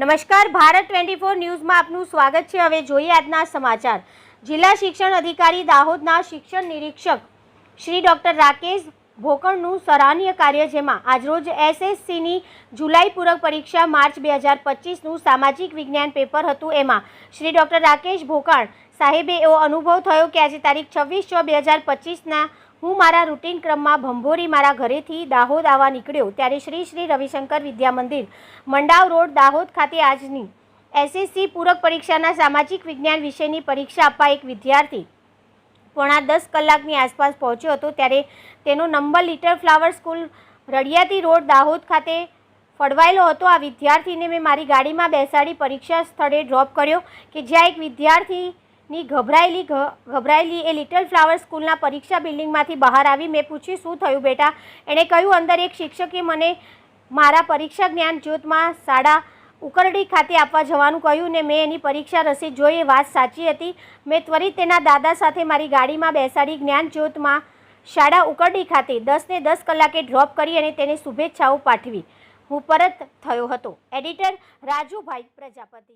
નમસ્કાર, ભારત 24 ન્યૂઝમાં આપનું સ્વાગત છે। હવે જોઈએ આજના સમાચાર। જિલ્લા શિક્ષણ અધિકારી દાહોદના શિક્ષણ નિરીક્ષક શ્રી ડોક્ટર રાકેશ ભોકણનું સરાહનીય કાર્ય, જેમાં આજરોજ એસએસસીની જુલાઈ પૂરક પરીક્ષા માર્ચ 2025નું સામાજિક વિજ્ઞાન પેપર હતું। એમાં શ્રી ડોક્ટર રાકેશ ભોકાણ સાહેબે એવો અનુભવ થયો કે આજે તારીખ 26/6/2025ના હું મારા રૂટીન ક્રમમાં ભંભોરી મારા ઘરેથી દાહોદ આવવા નીકળ્યો ત્યારે શ્રી રવિશંકર વિદ્યા મંદિર, મંડાવ રોડ, દાહોદ ખાતે આજની એસએસસી પૂરક પરીક્ષાના સામાજિક વિજ્ઞાન વિષયની પરીક્ષા આપવા એક વિદ્યાર્થી પોણા 10 કલાકની આસપાસ પહોંચ્યો હતો ત્યારે તેનો number Little Flower School, Radiyati Road, Dahod ખાતે ફળવાયેલો હતો। આ વિદ્યાર્થીને મેં મારી ગાડીમાં બેસાડી પરીક્ષા સ્થળે ડ્રોપ કર્યો કે જ્યાં એક વિદ્યાર્થીની ગભરાયેલી એ લિટલ ફ્લાવર સ્કૂલના પરીક્ષા બિલ્ડિંગમાંથી બહાર આવી। મેં પૂછ્યું, શું થયું બેટા? એણે કહ્યું, અંદર એક શિક્ષકે મને મારા પરીક્ષા જ્ઞાન જ્યોતમાં શાળા ઉકરડી ખાતે આપવા જવાનું કહ્યું ને મેં એની પરીક્ષા રસીદ જોઈ। એ વાત સાચી હતી। મેં ત્વરિત તેના દાદા સાથે મારી ગાડીમાં બેસાડી જ્ઞાન જ્યોતમાં શાળા ઉકરડી ખાતે 10 ને 10 કલાકે ડ્રોપ કરી અને તેને શુભેચ્છાઓ પાઠવી હું પરત થયો હતો। એડિટર રાજુભાઈ પ્રજાપતિ।